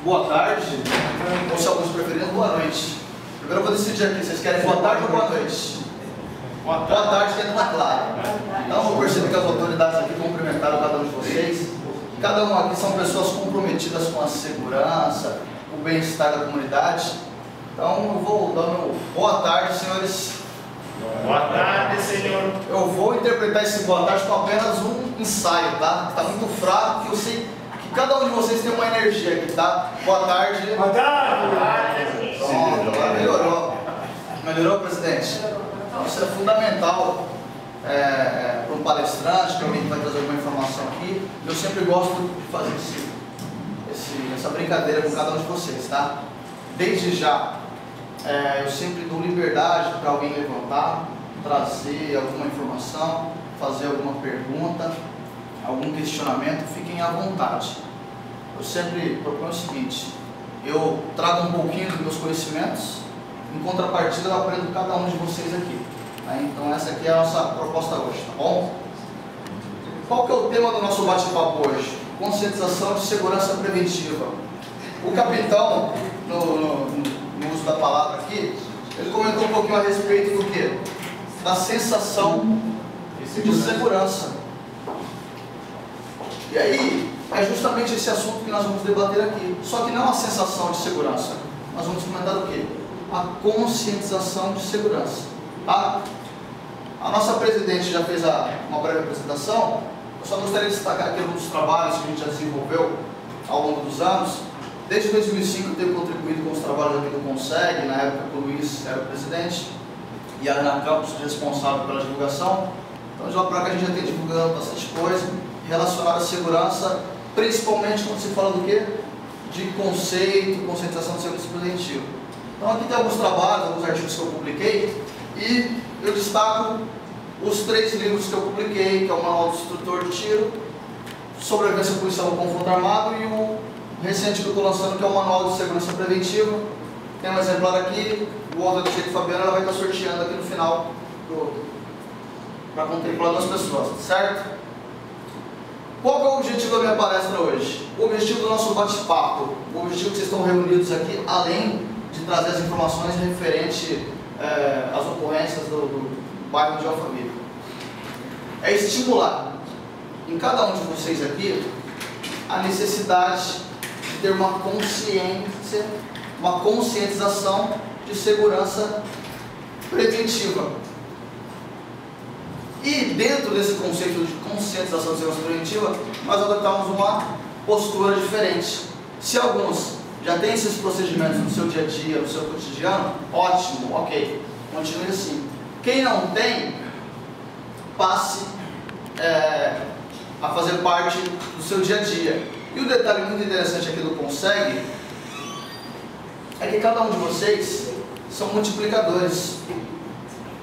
boa tarde, ou se alguns preferirem, boa noite. Primeiro eu vou decidir aqui, vocês querem boa tarde ou boa noite? Boa tarde, que é na clara. Então eu percebi que as autoridades aqui cumprimentaram cada um de vocês. Cada um aqui são pessoas comprometidas com a segurança, o bem-estar da comunidade. Então eu vou dar meu boa tarde, senhores. Boa tarde, senhor. Eu vou interpretar esse boa tarde com apenas um ensaio, tá? Está muito fraco, que eu sei que cada um de vocês tem uma energia aqui, tá? Boa tarde. Boa tarde. Pronto, agora melhorou. Melhorou, presidente? Então, isso é fundamental para um palestrante, para alguém que vai trazer alguma informação aqui. Eu sempre gosto de fazer essa brincadeira com cada um de vocês, tá? Desde já, eu sempre dou liberdade para alguém levantar, trazer alguma informação, fazer alguma pergunta, algum questionamento, fiquem à vontade. Eu sempre proponho o seguinte: eu trago um pouquinho dos meus conhecimentos, em contrapartida eu aprendo com cada um de vocês aqui. Então essa aqui é a nossa proposta hoje, tá bom? Qual que é o tema do nosso bate-papo hoje? Conscientização de segurança preventiva. O capitão, no uso da palavra aqui, ele comentou um pouquinho a respeito do quê? Da sensação de segurança. E aí, é justamente esse assunto que nós vamos debater aqui. Só que não a sensação de segurança. Nós vamos comentar o quê? A conscientização de segurança. Tá? A nossa presidente já fez uma breve apresentação. Eu só gostaria de destacar aqui alguns trabalhos que a gente já desenvolveu ao longo dos anos. Desde 2005 eu tenho contribuído com os trabalhos aqui do Conseg, na época que o Luiz era o presidente e a Ana Campos responsável pela divulgação. Então de lá para cá a gente já tem divulgado bastante coisa relacionada à segurança, principalmente quando se fala do quê? De conceito, conscientização de segurança preventiva. Então aqui tem alguns trabalhos, alguns artigos que eu publiquei e eu destaco os 3 livros que eu publiquei, que é o Manual do Instrutor de Tiro, Sobrevivência Policial no Confronto Armado e o recente que eu estou lançando, que é o Manual de Segurança Preventiva. Tem um exemplar aqui, o outro do jeito Fabiana, ela vai estar sorteando aqui no final para contemplar das pessoas, certo? Qual que é o objetivo da minha palestra hoje? O objetivo do nosso bate-papo, o objetivo que vocês estão reunidos aqui, além de trazer as informações referentes às ocorrências do bairro de Alphaville, é estimular em cada um de vocês aqui a necessidade de ter uma consciência, uma conscientização de segurança preventiva. E dentro desse conceito de conscientização de segurança preventiva, nós adotamos uma postura diferente. Se alguns já têm esses procedimentos no seu dia a dia, no seu cotidiano, ótimo, ok, continue assim. Quem não tem, passe a fazer parte do seu dia a dia. E o detalhe muito interessante aqui do Conseg é que cada um de vocês são multiplicadores.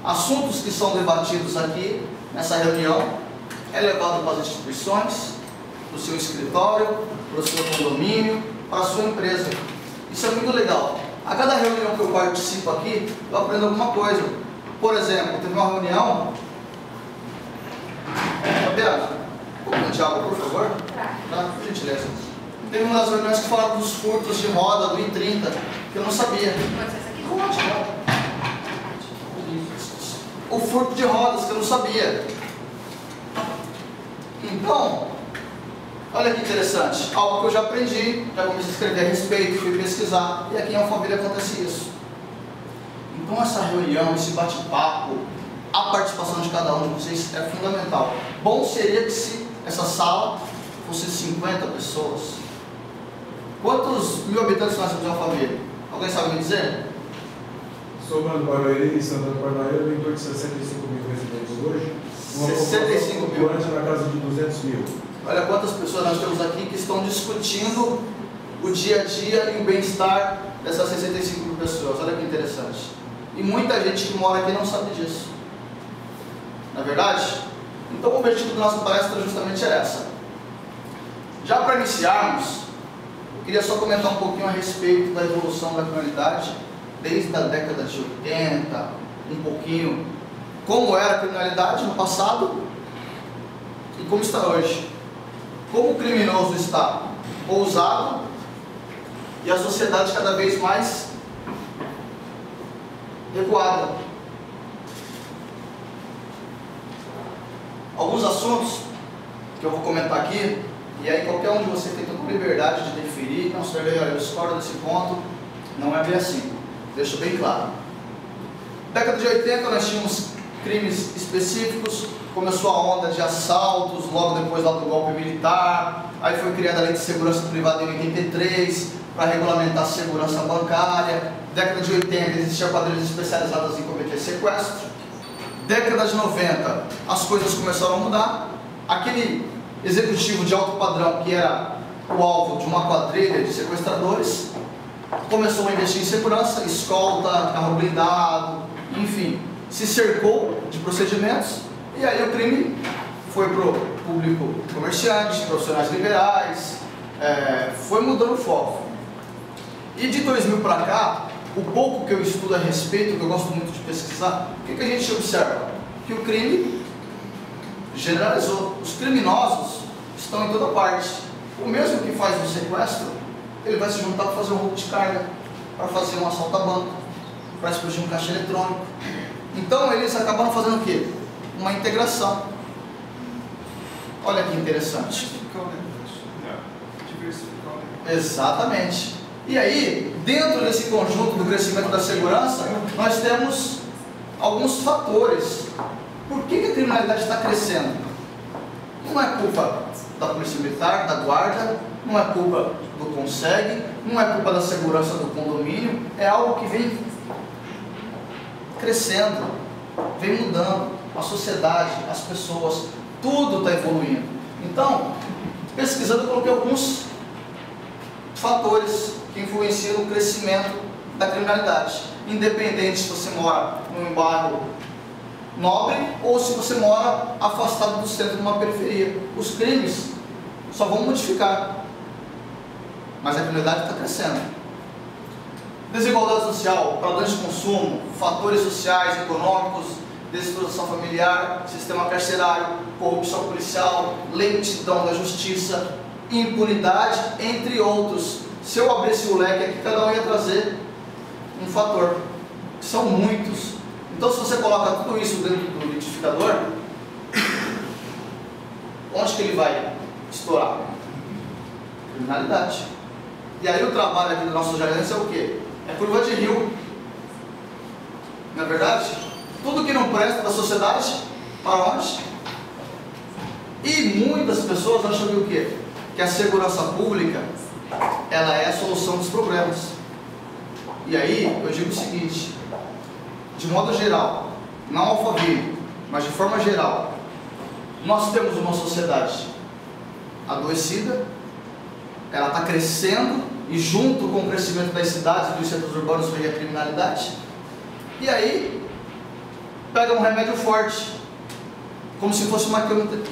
Assuntos que são debatidos aqui nessa reunião é levado para as instituições, para o seu escritório, para o seu condomínio, para a sua empresa. Isso é muito legal. A cada reunião que eu participo aqui, eu aprendo alguma coisa. Por exemplo, teve uma reunião... Fabiana, um pouquinho de água, por favor. Tá? Por gentileza. Teve uma das reuniões que falaram dos furtos de roda do I-30, que eu não sabia. O furto de rodas, que eu não sabia. Então, olha que interessante, algo que eu já aprendi, já comecei a escrever a respeito, fui pesquisar, e aqui em Alphaville acontece isso. Então essa reunião, esse bate-papo, a participação de cada um de vocês é fundamental. Bom seria que se essa sala fosse 50 pessoas. Quantos mil habitantes nós temos em Alphaville? Alguém sabe me dizer? Somando Barueri e Santana do Parnaíba, em torno de 65 mil residentes hoje. 65 mil. Na casa de 200 mil. Olha quantas pessoas nós temos aqui que estão discutindo o dia a dia e o bem-estar dessas 65 mil pessoas. Olha que interessante. E muita gente que mora aqui não sabe disso. Não é verdade? Então o objetivo da nossa palestra justamente é essa. Já para iniciarmos, eu queria só comentar um pouquinho a respeito da evolução da criminalidade desde a década de 80, um pouquinho como era a criminalidade no passado e como está hoje. Como o criminoso está ousado, e a sociedade cada vez mais recuada. Alguns assuntos que eu vou comentar aqui, e aí qualquer um de vocês tem toda a liberdade de deferir. Não, senhor, eu discordo desse ponto, não é bem assim, deixo bem claro. Década de 80 nós tínhamos crimes específicos, começou a onda de assaltos, logo depois lá do golpe militar, aí foi criada a Lei de Segurança Privada em 83, para regulamentar a segurança bancária. Década de 80 existiam quadrilhas especializadas em cometer sequestro. Década de 90 as coisas começaram a mudar. Aquele executivo de alto padrão que era o alvo de uma quadrilha de sequestradores começou a investir em segurança, escolta, carro blindado, enfim, se cercou de procedimentos, e aí o crime foi para o público comerciante, profissionais liberais, foi mudando o foco. E de 2000 para cá, o pouco que eu estudo a respeito, que eu gosto muito de pesquisar, o que a gente observa? Que o crime generalizou. Os criminosos estão em toda parte. O mesmo que faz um sequestro, ele vai se juntar para fazer um roubo de carga, para fazer um assalto a banco, para explodir um caixa eletrônico. Então eles acabaram fazendo o quê? Uma integração. Olha que interessante. Exatamente. E aí, dentro desse conjunto do crescimento da segurança, nós temos alguns fatores. Por que a criminalidade está crescendo? Não é culpa da Polícia Militar, da Guarda, não é culpa do CONSEG, não é culpa da segurança do condomínio, é algo que vem crescendo, vem mudando. A sociedade, as pessoas, tudo está evoluindo. Então, pesquisando, eu coloquei alguns fatores que influenciam no crescimento da criminalidade, independente se você mora num bairro nobre ou se você mora afastado do centro de uma periferia. Os crimes só vão modificar, mas a criminalidade está crescendo. Desigualdade social, padrões de consumo, fatores sociais, econômicos, desestruturação familiar, sistema carcerário, corrupção policial, lentidão da justiça, impunidade, entre outros. Se eu abrisse o leque aqui, cada um ia trazer um fator. São muitos. Então, se você coloca tudo isso dentro do liquidificador, onde que ele vai estourar? Criminalidade. E aí o trabalho aqui do nosso gerente é o quê? É curva de rio. Não é verdade? Tudo que não presta da sociedade, para onde? E muitas pessoas acham que o quê? Que a segurança pública, ela é a solução dos problemas. E aí, eu digo o seguinte, de modo geral, não Alphaville, mas de forma geral, nós temos uma sociedade adoecida, ela está crescendo, e junto com o crescimento das cidades e dos centros urbanos vem a criminalidade, e aí, pega um remédio forte, como se fosse uma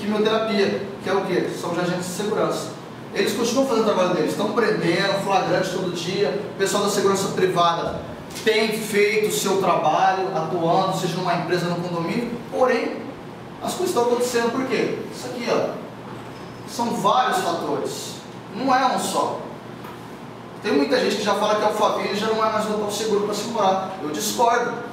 quimioterapia, que é o quê? São os agentes de segurança. Eles continuam fazendo o trabalho deles, estão prendendo, flagrante todo dia, o pessoal da segurança privada tem feito o seu trabalho, atuando, seja numa empresa, num condomínio, porém, as coisas estão acontecendo por quê? Isso aqui, ó, são vários fatores, não é um só. Tem muita gente que já fala que Alphaville já não é mais um local seguro para se morar. Eu discordo.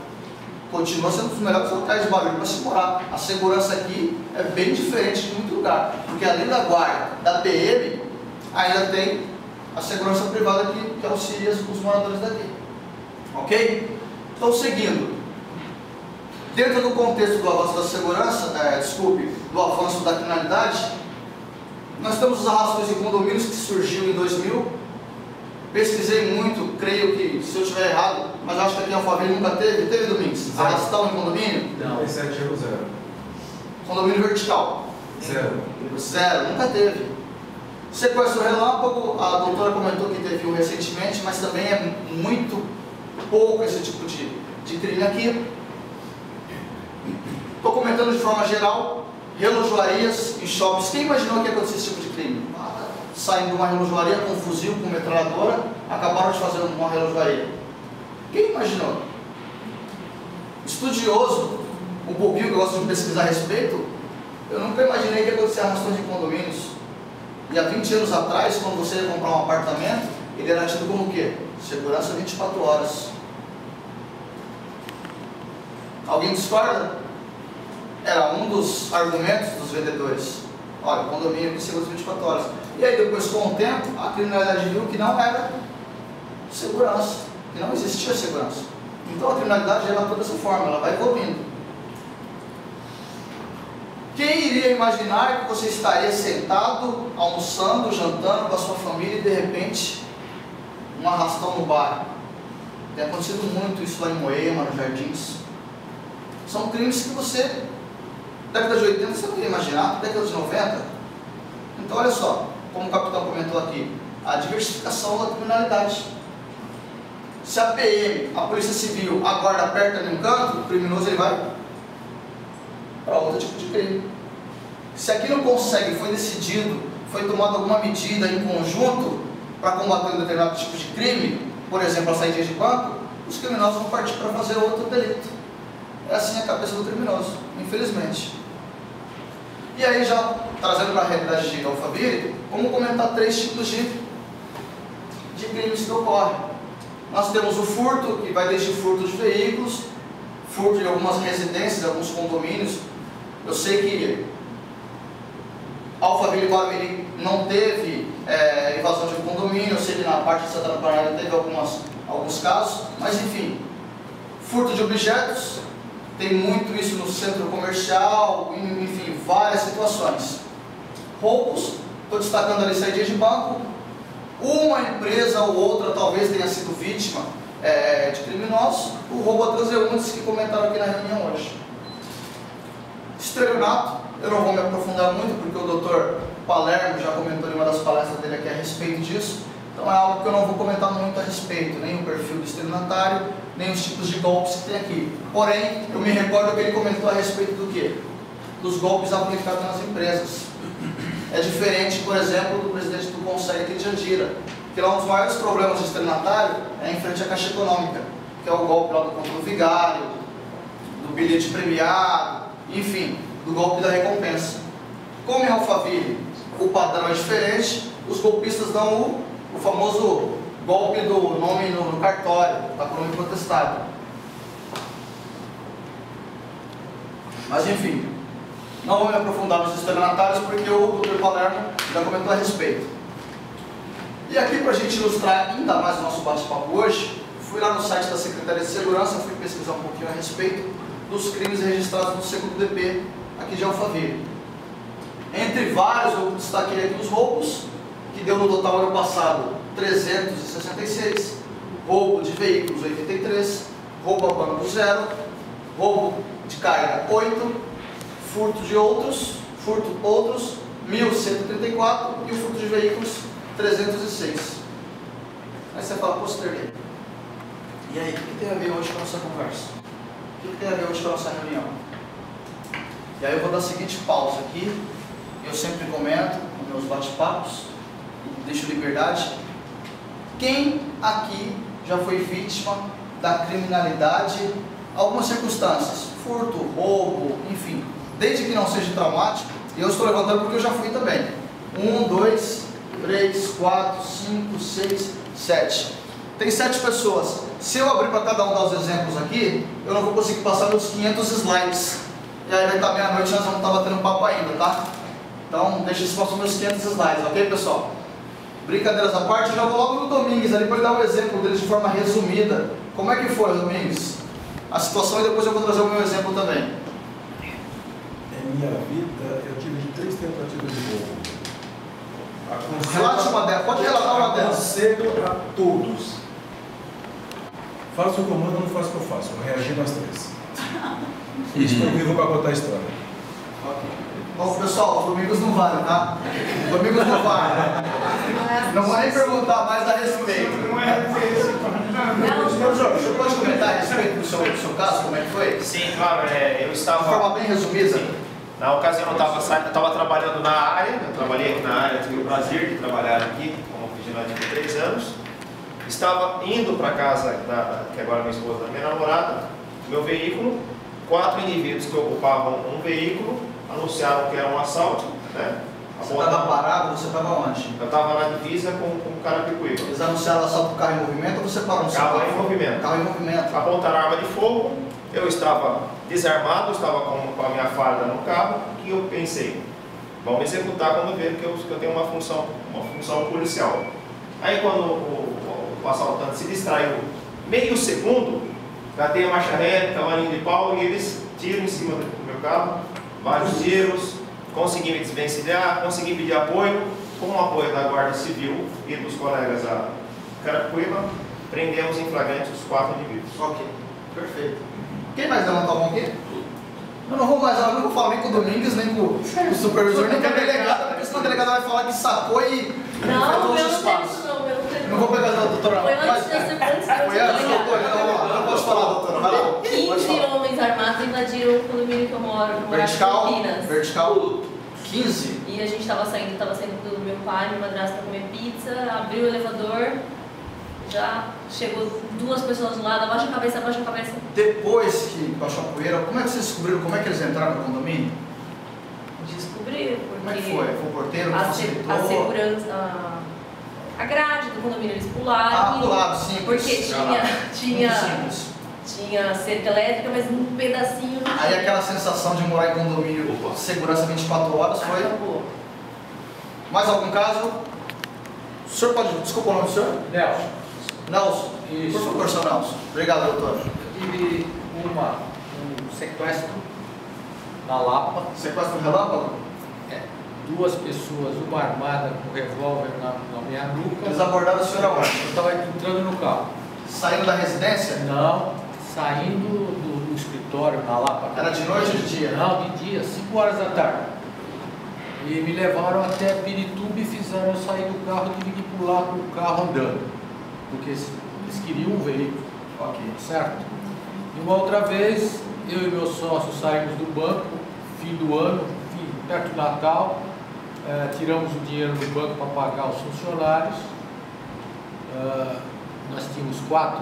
Continua sendo um dos melhores locais de Barueri para se morar. A segurança aqui é bem diferente de muito lugar, porque além da guarda, da PM, ainda tem a segurança privada que auxilia os moradores daqui. Ok? Então, seguindo, dentro do contexto do avanço da segurança, do avanço da criminalidade, nós temos os arrastões de condomínios que surgiu em 2000. Pesquisei muito, creio que, se eu estiver errado, mas acho que aqui em Alphaville nunca teve, Domingos? Arrastão em condomínio? Não, esse é 0. Condomínio vertical? 0. 0, nunca teve. Sequestro relâmpago, a doutora comentou que teve um recentemente, mas também é muito pouco esse tipo de crime aqui. Estou comentando de forma geral, relojoarias em shoppings. Quem imaginou que ia acontecer esse tipo de crime? Saindo de uma relojoaria com um fuzil, com metralhadora, acabaram de fazer uma relojoaria. Quem imaginou? Estudioso, um pouquinho que eu gosto de pesquisar a respeito, eu nunca imaginei que ia acontecer arrastões de condomínios. E há 20 anos atrás, quando você ia comprar um apartamento, ele era tido como o quê? Segurança 24 horas. Alguém discorda? Era um dos argumentos dos vendedores. Olha, condomínio de segurança 24 horas. E aí depois, com o tempo, a criminalidade viu que não era segurança, que não existia segurança. Então a criminalidade ela toda dessa forma, ela vai evoluindo. Quem iria imaginar que você estaria sentado, almoçando, jantando com a sua família e de repente um arrastão no bar? Tem acontecido muito isso lá em Moema, nos Jardins. São crimes que você, década de 80, você não ia imaginar, década de 90. Então olha só, como o capitão comentou aqui, a diversificação da criminalidade. Se a PM, a Polícia Civil, aguarda perto de um canto, o criminoso ele vai para outro tipo de crime. Se aqui não consegue, foi decidido, foi tomada alguma medida em conjunto para combater um determinado tipo de crime, por exemplo, a saída de banco, os criminosos vão partir para fazer outro delito. É assim a cabeça do criminoso, infelizmente. E aí, já trazendo para a realidade de Alphaville, vamos comentar 3 tipos de crimes que ocorrem. Nós temos o furto, que vai desde furto de veículos, furto de algumas residências, alguns condomínios. Eu sei que Alphaville Guaramirim não teve invasão de condomínio, eu sei que na parte de Santana Paranaíba teve alguns casos, mas enfim, furto de objetos, tem muito isso no centro comercial, enfim, várias situações. Roubos, estou destacando ali saída de banco, uma empresa ou outra talvez tenha sido vítima de criminosos, o roubo a transeuntes que comentaram aqui na reunião hoje. Estelionato, eu não vou me aprofundar muito porque o Dr. Palermo já comentou em uma das palestras dele aqui a respeito disso, então é algo que eu não vou comentar muito a respeito, nem o perfil do estelionatário, nem os tipos de golpes que tem aqui. Porém, eu me recordo que ele comentou a respeito do quê? Dos golpes aplicados nas empresas. É diferente, por exemplo, do presidente do Conselho aqui de Jandira, que lá um dos maiores problemas do estelionatário é em frente à Caixa Econômica, que é o golpe lá do conto do vigário, do bilhete premiado, enfim, do golpe da recompensa. Como em Alphaville o padrão é diferente, os golpistas dão o famoso golpe do nome no cartório, da pronome protestado. Mas enfim, não vou me aprofundar nos estelionatários porque o Dr. Palermo já comentou a respeito. E aqui, para a gente ilustrar ainda mais o nosso bate-papo hoje, fui lá no site da Secretaria de Segurança, fui pesquisar um pouquinho a respeito dos crimes registrados no segundo DP aqui de Alphaville. Entre vários, eu destaquei aqui os roubos, que deu no total ano passado 366, roubo de veículos 83, roubo a banco 0, roubo de carga 8, furto de outros, 1.134 e o furto de veículos 306. Aí você fala, posterguei. E aí, o que tem a ver hoje com a nossa conversa? O que tem a ver hoje com a nossa reunião? E aí eu vou dar a seguinte pausa aqui, eu sempre comento nos meus bate-papos, deixo liberdade. Quem aqui já foi vítima da criminalidade, algumas circunstâncias, furto, roubo, enfim, desde que não seja traumático, e eu estou levantando porque eu já fui também. 1, 2, 3, 4, 5, 6, 7. Tem 7 pessoas. Se eu abrir para cada um dar os exemplos aqui, eu não vou conseguir passar dos 500 slides. E aí vai estar meia-noite e nós vamos estar batendo papo ainda, tá? Então, deixa eu passar meus 500 slides, ok, pessoal? Brincadeiras à parte, já vou logo no Domingos ali para ele dar um exemplo dele de forma resumida. Como é que foi, Domingos? A situação, e depois eu vou trazer o meu exemplo também. Em minha vida, eu tive 3 tentativas de roubo. Relate uma delas, pode relatar uma delas. Aconselho a todos. Faço o comando, não faço o que eu faço. Eu reagi nas 3. Estou vivo para contar a história. Ok. Bom, pessoal, Domingos não vale, tá? Domingos não vale. Não vou nem perguntar mais a respeito. Você pode comentar a respeito do seu caso, como é que foi? Sim, claro, eu estava... De forma bem resumida. Sim. Na ocasião eu estava trabalhando na área, eu trabalhei aqui na área, tive o prazer de trabalhar aqui como vigilante por 3 anos. Estava indo para casa, que agora é minha esposa, da minha namorada, meu veículo, 4 indivíduos que ocupavam um veículo, anunciaram que era um assalto, né? Você estava parado, você estava onde? Eu estava na divisa com Carapicuíba. Eles anunciaram só para o carro em movimento ou você parou no Carro em movimento. Carro em movimento. Apontaram a arma de fogo, eu estava desarmado, estava com a minha farda no carro, e eu pensei, vão me executar quando ver que eu tenho uma função policial. Aí quando o assaltante se distraiu meio segundo, gatei a marcha ré, cavalinho de pau, e eles tiram em cima do meu carro, vários tiros, consegui me desvencilhar, consegui pedir apoio, com o apoio da Guarda Civil e dos colegas da Carapicuíba, prendemos em flagrante os 4 indivíduos. Ok, perfeito. Quem mais levantou a mão aqui? Eu não vou falar nem com o Domingues, nem com o supervisor, nem com a delegada, porque senão a delegada vai falar que sacou e não, os espaços. Não vou pegar a doutora. Foi antes de ser Foi antes, doutora. Não posso falar, doutora. Vai lá. 15 homens armados invadiram o condomínio que eu moro, no Campinas. Vertical 15. E a gente estava saindo do meu pai, minha madrasta, para comer pizza, abriu o elevador, já chegou 2 pessoas do lado, abaixa a cabeça. Depois que baixou a poeira, como é que vocês descobriram como é que eles entraram no condomínio? Descobriram, porque... Como é que foi? Foi o porteiro que facilitou? A segurança... A grade do condomínio eles pularam. Pularam, sim. Porque tinha cerca elétrica, mas um pedacinho não. Aí aquela sensação de morar em condomínio, segurança 24 horas, foi? Acabou. Mais algum caso? O senhor pode... Desculpa o nome do senhor? Nelson. Isso. Por favor, senhor Nelson. Obrigado, doutor. Eu tive um sequestro na Lapa. Sequestro relâmpago? 2 pessoas, uma armada com revólver na minha nuca. Eles abordaram o senhor aonde? Eu estava entrando no carro. Saindo da residência? Não, saindo do escritório na Lapa. Era de noite ou de dia? Não, de dia, 5 horas da tarde. E me levaram até Pirituba e fizeram eu sair do carro e tive que pular com o carro andando. Porque eles queriam um veículo. Ok. Certo? E uma outra vez, eu e meu sócio saímos do banco, fim do ano, perto do Natal, tiramos o dinheiro do banco para pagar os funcionários. Nós tínhamos 4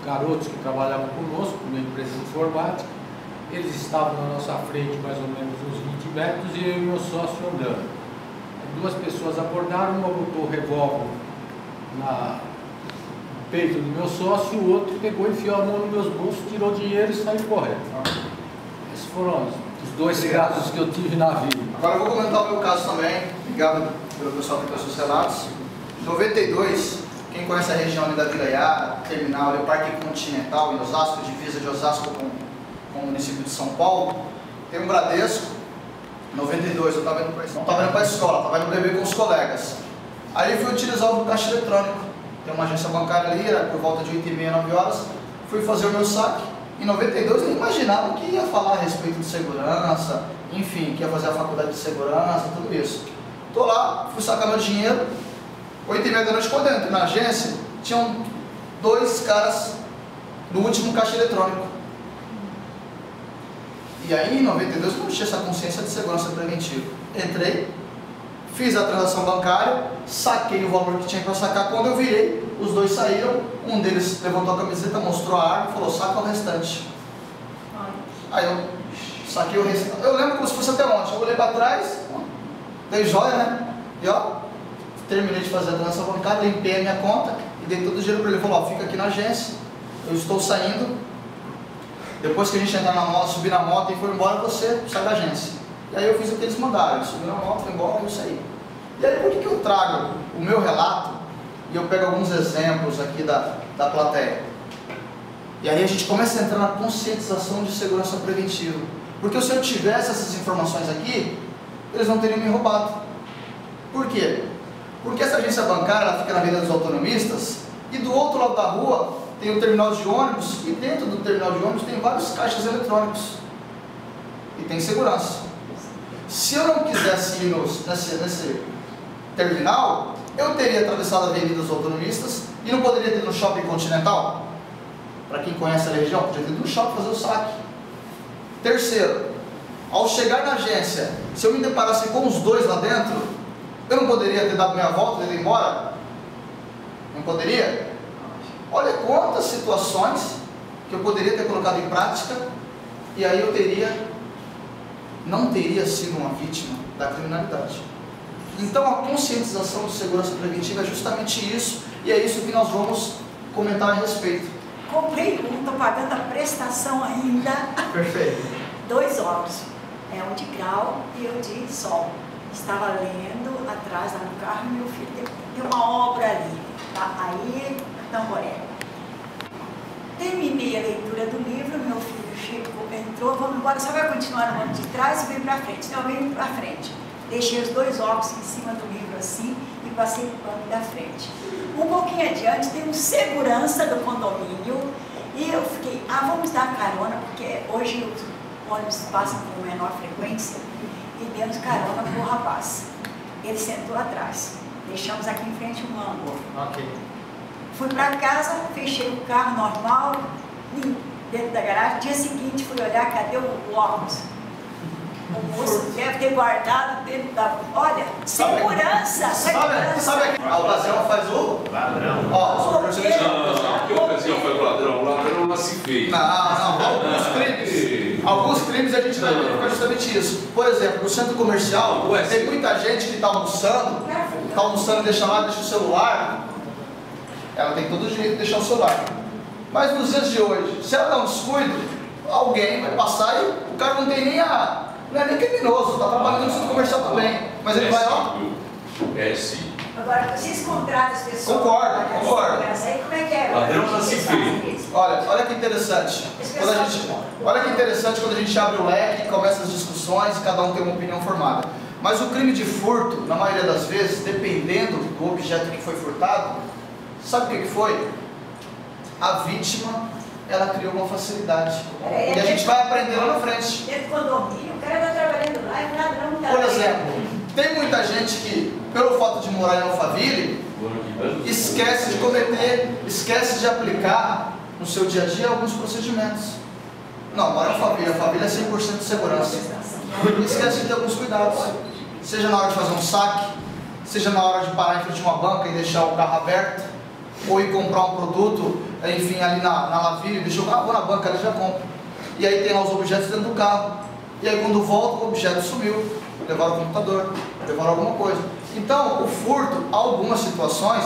garotos que trabalhavam conosco, numa empresa de informática. Eles estavam na nossa frente mais ou menos uns 20 metros e eu e meu sócio andando. 2 pessoas abordaram, uma botou o revólver no peito do meu sócio e o outro pegou, enfiou a mão nos meus bolsos, tirou o dinheiro e saiu correndo. Esses foram os 2 casos que eu tive na vida. Agora eu vou comentar o meu caso também. Obrigado pelo pessoal que trouxe os relatos. Em 92, quem conhece a região ali da Vila Iara, terminal, ali, o Parque Continental em Osasco, divisa de Osasco com o município de São Paulo, tem um Bradesco. Em 92 eu estava indo para a escola, estava indo beber com os colegas. Aí eu fui utilizar o caixa eletrônico. Tem uma agência bancária ali, era por volta de 8h30, 9 horas. Fui fazer o meu saque. Em 92 eu nem imaginava que ia falar a respeito de segurança, enfim, que ia fazer a faculdade de segurança, tudo isso. Tô lá, fui sacar meu dinheiro, 8h30 da noite, quando eu entrei na agência, tinham 2 caras no último caixa eletrônico. E aí em 92 eu não tinha essa consciência de segurança preventiva. Entrei, fiz a transação bancária, saquei o valor que tinha para sacar. Quando eu virei, os 2 saíram, um deles levantou a camiseta, mostrou a arma e falou, saca o restante. Aí eu saquei o restante. Eu lembro como se fosse até ontem. Eu olhei para trás, dei joia, né? E ó, terminei de fazer a transação bancária, limpei a minha conta e dei todo o dinheiro para ele. Ele falou, ó, fica aqui na agência, eu estou saindo. Depois que a gente entrar na moto, subir na moto e for embora, você sai da agência. E aí eu fiz o que eles mandaram, eu subi na moto, fui embora e eu saí. E aí por que eu trago o meu relato e eu pego alguns exemplos aqui da plateia? E aí a gente começa a entrar na conscientização de segurança preventiva. Porque se eu tivesse essas informações aqui, eles não teriam me roubado. Por quê? Porque essa agência bancária ela fica na Avenida dos Autonomistas e do outro lado da rua tem o terminal de ônibus e dentro do terminal de ônibus tem vários caixas eletrônicos. E tem segurança. Se eu não quisesse ir nesse terminal, eu teria atravessado a Avenida dos Autonomistas e não poderia ter no Shopping Continental? Para quem conhece a região, podia ter ido no shopping fazer o saque. Terceiro, ao chegar na agência, se eu me deparasse com os 2 lá dentro, eu não poderia ter dado minha volta e ido embora? Não poderia? Olha quantas situações que eu poderia ter colocado em prática e aí eu não teria sido uma vítima da criminalidade. Então a conscientização de segurança preventiva é justamente isso, e é isso que nós vamos comentar a respeito. Comprei um, estou pagando a prestação ainda. Perfeito. 2 óculos, um de grau e o de sol. Estava lendo atrás lá no carro e meu filho tem uma obra ali, tá? Aí, Tamboré. Terminei a leitura do livro, meu filho chegou, entrou, vamos embora, só vai continuar no banco de trás e vem para frente. Então eu venho para frente. Deixei os 2 óculos em cima do livro assim e passei para o banco da frente. Um pouquinho adiante tem um segurança do condomínio e eu fiquei, vamos dar carona, porque hoje os ônibus passam com menor frequência e demos carona para o rapaz. Ele sentou atrás. Deixamos aqui em frente um ângulo. Ok. Fui para casa, fechei o carro normal, dentro da garagem. Dia seguinte fui olhar, cadê o óculos? O moço deve ter guardado dentro da... Olha, segurança! Sabe a ocasião faz o... Ladrão. Ó, Que ocasião foi o ladrão? O ladrão nasce feio. Não, alguns crimes a gente vai verificar justamente isso. Por exemplo, no centro comercial, tem muita gente que está almoçando e deixa lá, deixa o celular. Ela tem todo o direito de deixar o celular. Mas nos dias de hoje, se ela dá um descuido, alguém vai passar e o cara não tem nem não é nem criminoso, está trabalhando no centro comercial também. Mas ele vai, ó. Agora, vocês contratam as pessoas... Concordo. Aí como é que é? Ladrão nasce feio. Olha que interessante. Olha que interessante quando a gente abre o leque, começa as discussões e cada um tem uma opinião formada. Mas o crime de furto, na maioria das vezes, dependendo do objeto que foi furtado, sabe o que foi? A vítima, ela criou uma facilidade. E a gente vai aprender lá na frente. Dentro do condomínio, o cara está trabalhando lá e o ladrão está... Por exemplo, tem muita gente que, pelo fato de morar em Alphaville, esquece de aplicar no seu dia a dia alguns procedimentos. Não, mora em Alphaville, Alphaville é 100% de segurança. Esquece de ter alguns cuidados. Seja na hora de fazer um saque, seja na hora de parar em frente a uma banca e deixar o carro aberto, ou ir comprar um produto, enfim, ali na Laville, deixa o carro, vou na banca, ali já compro. E aí tem lá os objetos dentro do carro. E aí quando volta, o objeto sumiu. Levaram o computador, levaram alguma coisa. Então, o furto, algumas situações,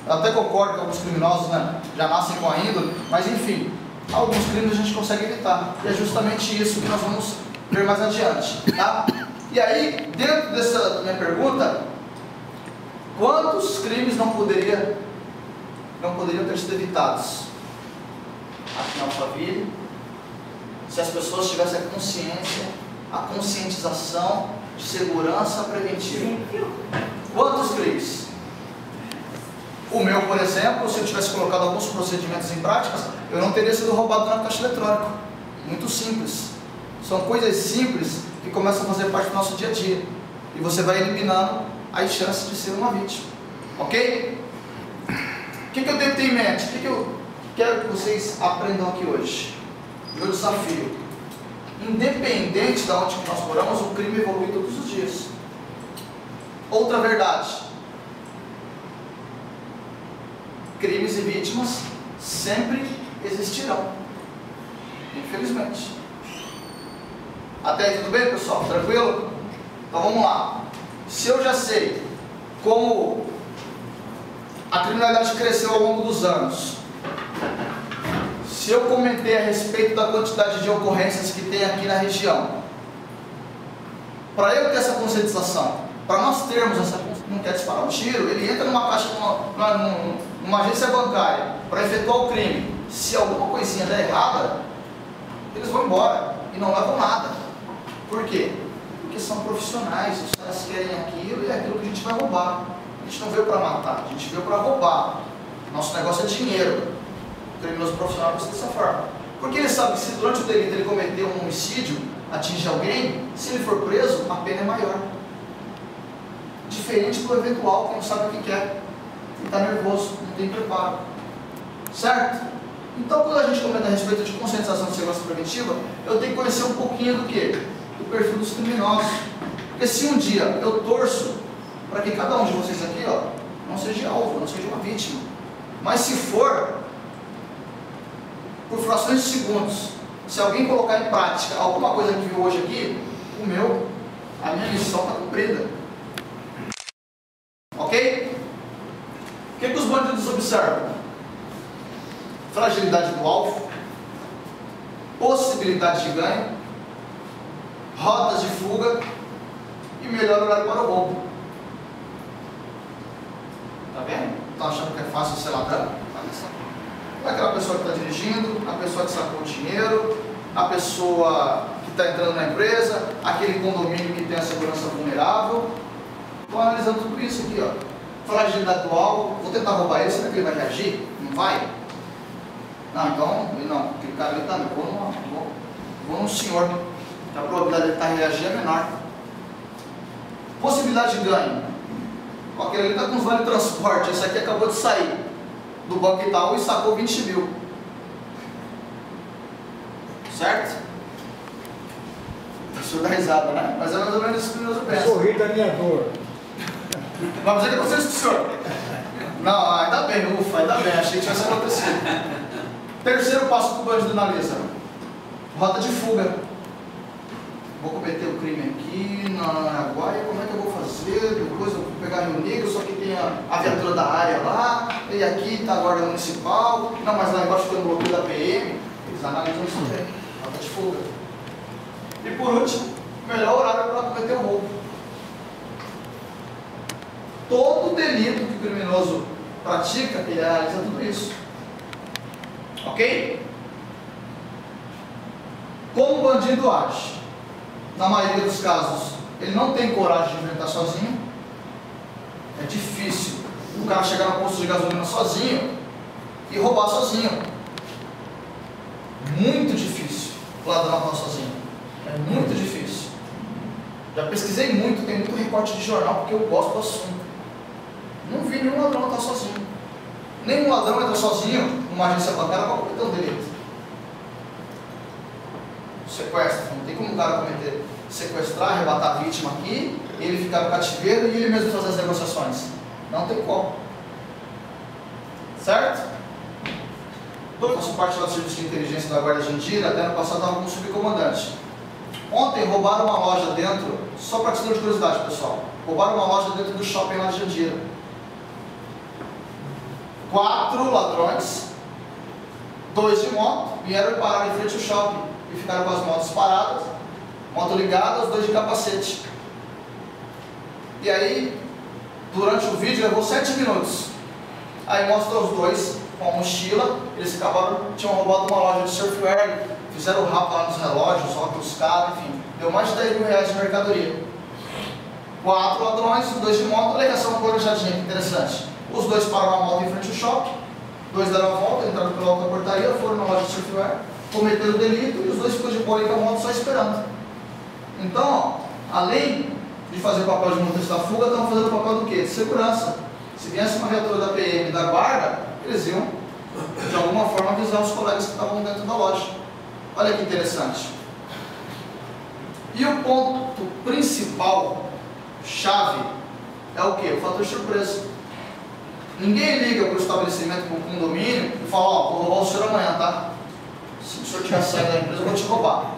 eu até concordo que alguns criminosos, né, já nascem com a índole, mas enfim, alguns crimes a gente consegue evitar. E é justamente isso que nós vamos ver mais adiante, tá? E aí, dentro dessa minha pergunta, quantos crimes não poderiam ter sido evitados aqui em Alphaville, se as pessoas tivessem a consciência, a conscientização de segurança preventiva? Quantos crimes? O meu, por exemplo, se eu tivesse colocado alguns procedimentos em práticas, eu não teria sido roubado na caixa eletrônica. Muito simples. São coisas simples que começam a fazer parte do nosso dia a dia. E você vai eliminando as chances de ser uma vítima. Ok? O que eu devo ter em mente? O que eu quero que vocês aprendam aqui hoje? Meu desafio. Independente de onde nós moramos, o crime evolui todos os dias. Outra verdade. Crimes e vítimas sempre existirão. Infelizmente. Até aí tudo bem, pessoal? Tranquilo? Então vamos lá. Se eu já sei como a criminalidade cresceu ao longo dos anos, se eu comentei a respeito da quantidade de ocorrências que tem aqui na região, para eu ter essa conscientização, para nós termos essa conscientização, não quer disparar um tiro, ele entra numa caixa, numa agência bancária para efetuar o crime. Se alguma coisinha der errada, eles vão embora e não levam nada. Por quê? Porque são profissionais, os caras querem aquilo e é aquilo que a gente vai roubar. A gente não veio para matar, a gente veio para roubar. Nosso negócio é dinheiro. O criminoso profissional pensa dessa forma. Porque ele sabe que se durante o delito ele cometer um homicídio, atingir alguém, se ele for preso, a pena é maior. Diferente do eventual que não sabe o que quer, que está nervoso, não tem preparo. Certo? Então, quando a gente comenta a respeito de conscientização de segurança preventiva, eu tenho que conhecer um pouquinho do quê? Do perfil dos criminosos. Porque se um dia eu torço para que cada um de vocês aqui, ó, não seja alvo, não seja uma vítima, mas se for, por frações de segundos, se alguém colocar em prática alguma coisa que viu hoje aqui, a minha missão está cumprida. observam fragilidade do alvo, possibilidade de ganho, rotas de fuga e melhor horário para o roubo. Tá vendo? Estão achando que é fácil ser ladrão? É aquela pessoa que está dirigindo, a pessoa que sacou o dinheiro, a pessoa que está entrando na empresa, aquele condomínio que tem a segurança vulnerável. Estou analisando tudo isso aqui, ó. Fragilidade do alvo, vou tentar roubar ele, será que ele vai reagir? Não vai? Não, então, não, aquele cara ali também, vou no senhor, que a probabilidade de ele estar reagindo é menor. Possibilidade de ganho. Aquele ali está com os vale transporte, esse aqui acabou de sair do Banco Itaú e sacou 20 mil. Certo? O senhor dá risada, né? Mas é mais ou menos isso que o senhor pensa. Sorri da minha dor. Vamos dizer que aconteceu isso com o senhor. Não, ainda bem, ufa, ainda bem, achei que tivesse acontecido. Terceiro passo que o bandido analisa: rota de fuga. Vou cometer o crime aqui na Araguaia, como é que eu vou fazer? Depois eu vou pegar Rio Negro, só que tem a viatura da área lá, e aqui está a guarda municipal, não, mas lá embaixo tem um bloqueio da PM. Eles analisam isso também, rota de fuga. E por último, melhor horário para cometer o roubo. Todo delito que o criminoso pratica, ele analisa tudo isso. Ok? Como o bandido age? Na maioria dos casos, ele não tem coragem de enfrentar sozinho. É difícil o cara chegar no posto de gasolina sozinho e roubar sozinho. Muito difícil o ladrão estar sozinho. É muito difícil. Já pesquisei muito, tem muito recorte de jornal porque eu gosto do assunto. Não vi nenhum ladrão estar sozinho. Nenhum ladrão entra sozinho numa agência bancária para cometer um delito. Sequestro, não tem como o cara cometer, sequestrar, arrebatar a vítima aqui, ele ficar no cativeiro e ele mesmo fazer as negociações. Não tem como. Certo? Eu faço parte do serviço de inteligência da Guarda Jandira, até no passado estava como subcomandante. Ontem roubaram uma loja dentro, só para título de curiosidade, pessoal, roubaram uma loja dentro do shopping lá de Jandira. 4 ladrões, 2 de moto, vieram e pararam em frente ao shopping e ficaram com as motos paradas, moto ligada, os 2 de capacete. E aí, durante o vídeo, levou 7 minutos. Aí mostra os 2 com a mochila, eles tinham roubado uma loja de surfwear, fizeram rapa lá nos relógios, óculos caros, enfim, deu mais de 10 mil reais de mercadoria. 4 ladrões, 2 de moto, alegação planejadinha, que interessante. Os 2 pararam a moto em frente ao shopping, 2 deram a volta, entraram pela alta portaria, foram na loja de surfwear, cometeram o delito e os 2 ficam de boa aí com a moto só esperando. Então, ó, além de fazer o papel de motorista da fuga, estão fazendo o papel do quê? De segurança. Se viesse uma viatura da PM da guarda, eles iam, de alguma forma, avisar os colegas que estavam dentro da loja. Olha que interessante. E o ponto principal, chave, é o quê? O fator surpresa. Ninguém liga para o estabelecimento, para o condomínio e fala: ó, vou roubar o senhor amanhã, tá? Se o senhor estiver saindo da empresa, eu vou te roubar.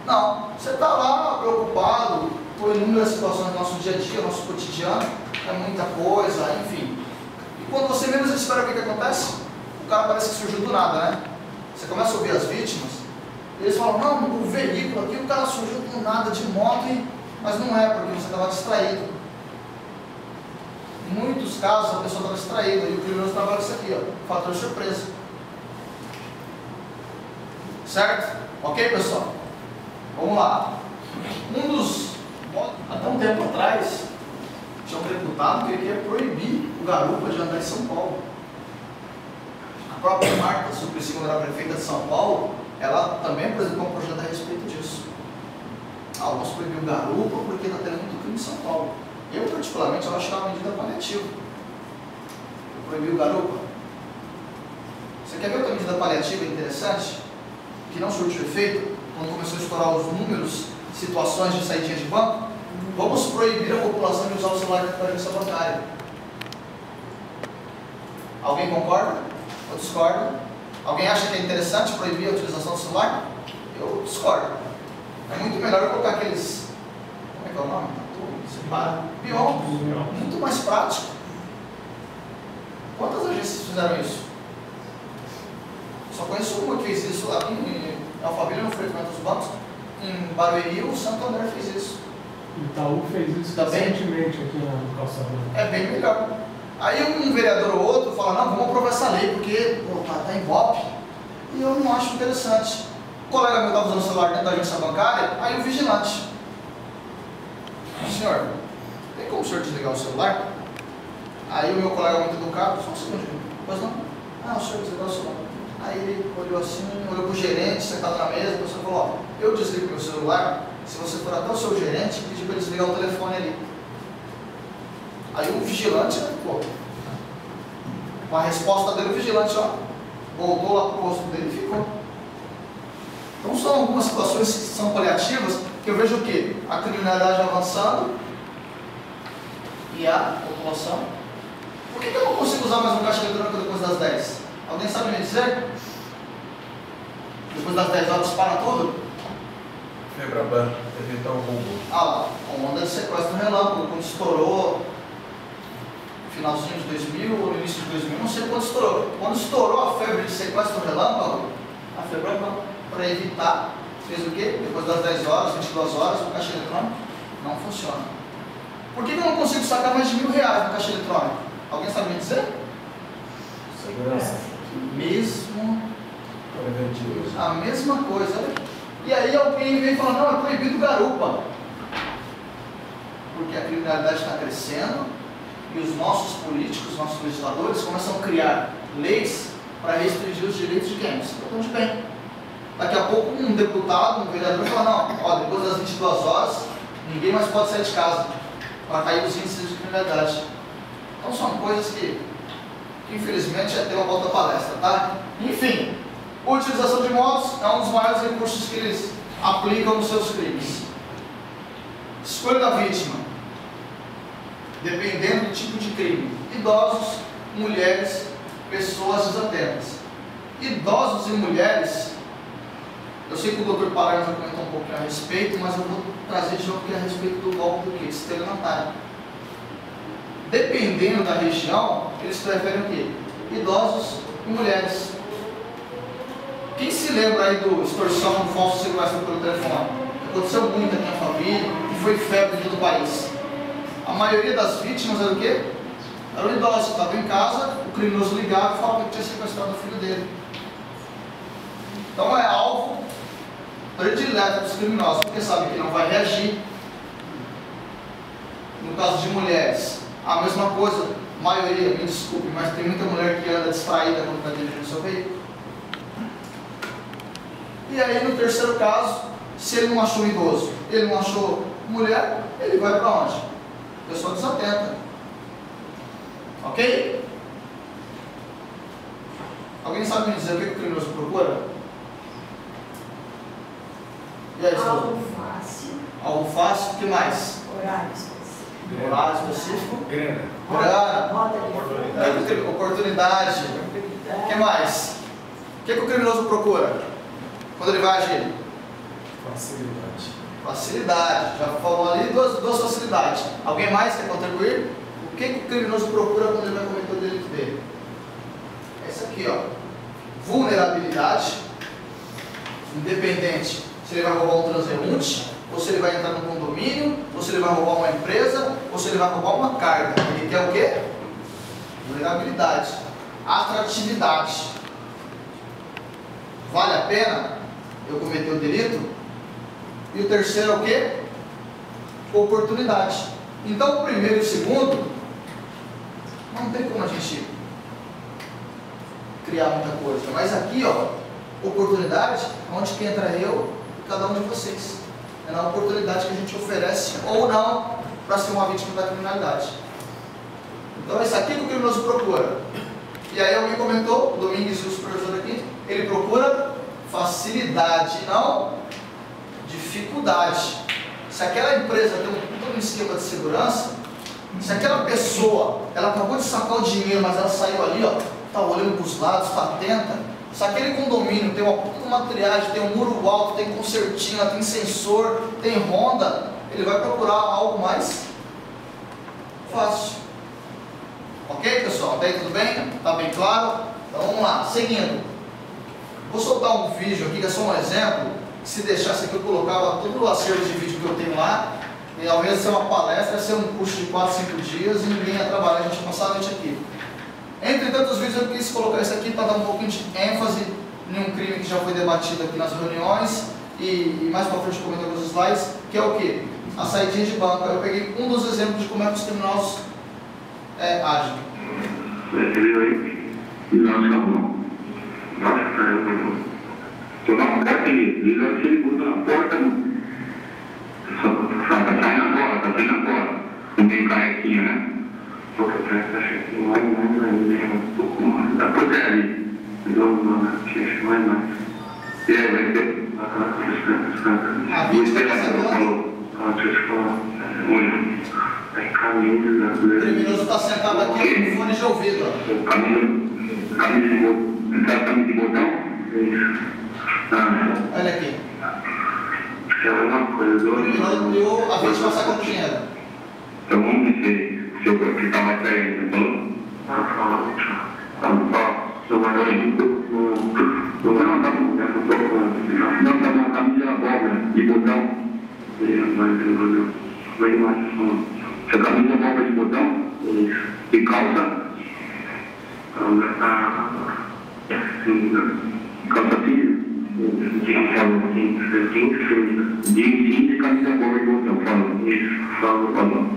Não, você está lá preocupado com inúmeras situações do nosso dia a dia, nosso cotidiano, é muita coisa, enfim. E quando você menos espera, o que acontece? O cara parece que surgiu do nada, né? Você começa a ouvir as vítimas, e eles falam: não, o veículo aqui, o cara surgiu do nada de moto, mas não é, porque você estava distraído. Em muitos casos a pessoa estava distraída e o criminoso trabalha isso aqui, ó, fator surpresa. Certo? Ok, pessoal? Vamos lá. Até um tempo atrás, tinha um deputado que queria proibir o garupa de andar em São Paulo. A própria Marta Suplicy, quando era prefeita de São Paulo, ela também apresentou um projeto a respeito disso. Vamos proibir o garupa porque está tendo muito crime em São Paulo. Eu, particularmente, eu acho que é uma medida paliativa. Proibir o garupa. Você quer ver outra medida paliativa interessante? Que não surtiu efeito, quando começou a estourar os números, situações de saída de banco? Vamos proibir a população de usar o celular dentro da agência bancária. Alguém concorda? Ou discorda? Alguém acha que é interessante proibir a utilização do celular? Eu discordo. É muito melhor eu colocar aqueles... Como é que é o nome? Separa. Biômetros. Muito mais prático. Quantas agências fizeram isso? Só conheço uma que fez isso lá em Alphaville, não frequenta os bancos. Em Barueri, o Santander fez isso. O Itaú fez isso recentemente aqui no calçadão. É bem melhor. Aí um vereador ou outro fala, não, vamos aprovar essa lei, porque tá em BOP. E eu não acho interessante. O colega meu estava usando o celular dentro da agência bancária, aí o vigilante. Senhor, tem como o senhor desligar o celular? Aí o meu colega muito educado, só um segundinho. Pois não? Ah, o senhor desligou o celular. Aí ele olhou assim, olhou para o gerente, sentado na mesa, a pessoa falou, ó, eu desligo meu celular, se você for até o seu gerente, pedir para ele desligar o telefone ali. Aí o vigilante, pô, com a resposta dele, o vigilante, ó, voltou lá para o posto dele e ficou. Então são algumas situações que são paliativas, que eu vejo o quê? A criminalidade avançando e a população. Por que eu não consigo usar mais um caixa eletrônico depois das 10? Alguém sabe me dizer? Depois das 10 horas para tudo? Febraban, evitar o roubo. Ah lá, a onda de sequestro relâmpago, quando estourou, finalzinho de 2000 ou no início de 2000, não sei quando estourou. Quando estourou a febre de sequestro relâmpago, a Febraban, para evitar, fez o quê? Depois das 10 horas, 22 horas, o caixa eletrônico não funciona. Por que eu não consigo sacar mais de R$1.000 no caixa eletrônico? Alguém sabe me dizer? Segurança. Mesmo Preventivo. a mesma coisa. E aí alguém vem falando, não, é proibido garupa. Porque a criminalidade está crescendo e os nossos políticos, nossos legisladores começam a criar leis para restringir os direitos de quem? Dos cidadãos de bem. Daqui a pouco um deputado, um vereador fala, não, ó, depois das 22 horas, ninguém mais pode sair de casa para cair os índices de criminalidade. Então são coisas que infelizmente é tema para outra palestra, tá? Enfim, a utilização de motos é um dos maiores recursos que eles aplicam nos seus crimes. Escolha da vítima, dependendo do tipo de crime. Idosos, mulheres, pessoas desatentas. Idosos e mulheres, eu sei que o Dr. Paraná já comentou um pouquinho a respeito, mas eu vou trazer de novo aqui a respeito do golpe do quê? Estelionatário. Dependendo da região, eles preferem o quê? Idosos e mulheres. Quem se lembra aí do extorsão com falso sequestro pelo telefone? Aconteceu muito aqui na família e foi febre dentro do país. A maioria das vítimas era o quê? Eram idosos, estavam em casa, o criminoso ligava e falava que tinha sequestrado o filho dele. Então é alvo predileto dos criminosos, porque sabe que não vai reagir. No caso de mulheres, a mesma coisa, maioria, me desculpe, mas tem muita mulher que anda distraída quando está dirigindo seu veículo. E aí no terceiro caso, se ele não achou idoso, ele não achou mulher, ele vai para onde? Pessoa desatenta. Ok? Alguém sabe me dizer o que o criminoso procura? E aí, algo fácil. Algo fácil, o que mais? Horário específico. Horário específico? Grana. Grana. Roda de Oportunidade. O que mais? O que o criminoso procura quando ele vai agir? Facilidade. Facilidade. Já falou ali duas facilidades. Alguém mais quer contribuir? O que o criminoso procura quando ele vai cometer o delito dele? Esse aqui, ó. Vulnerabilidade. Independente se ele vai roubar um transeunte, ou se ele vai entrar no condomínio, ou se ele vai roubar uma empresa, ou se ele vai roubar uma carga. Ele quer o quê? Vulnerabilidade. Atratividade. Vale a pena eu cometer o delito? E o terceiro é o quê? Oportunidade. Então o primeiro e o segundo, não tem como a gente criar muita coisa. Mas aqui, ó, oportunidade, onde que entra eu e cada um de vocês. É na oportunidade que a gente oferece ou não para ser uma vítima da criminalidade. Então é isso aqui que o criminoso procura. E aí alguém comentou, o Domingues e o supervisor aqui, ele procura facilidade, não dificuldade. Se aquela empresa tem todo um esquema de segurança, se aquela pessoa, ela acabou de sacar o dinheiro, mas ela saiu ali, ó, está olhando para os lados, está atenta. Se aquele condomínio tem uma triagem, tem um muro alto, tem concertina, tem sensor, tem ronda, ele vai procurar algo mais fácil. Ok, pessoal? pessoal? Até aí tudo bem? Tá bem claro? Então vamos lá, seguindo. Vou soltar um vídeo aqui que é só um exemplo. Se deixasse aqui eu colocava todo o acervo de vídeo que eu tenho lá. E ao invés de ser uma palestra, ia ser um curso de 4, 5 dias e ninguém ia trabalhar, a gente ia passar a noite aqui. Entre tantos vídeos eu quis colocar isso aqui para dar um pouquinho de ênfase em um crime que já foi debatido aqui nas reuniões e mais para frente eu comento alguns slides, que é o que? A saidinha de banco. Eu peguei um dos exemplos de como é que os criminosos agem. Tá saindo agora. Não tem carequinha, né? Porque parece que tá chegando mais, dá pra ver ali. Mais. E aí, vai ter. A vítima está sentado. O criminoso está sentado aqui com fone de ouvido. Camisa de botão. Olha aqui. É uma coisa. O criminoso deu a vítima sacando dinheiro. Então vamos ver se eu ficar mais perto, falou? Não, tá uma camisa abóbora de botão. Essa camisa abóbora de botão e calça. Calça fina. Jeans e camisa abóbora de botão. Fala. Isso, fala.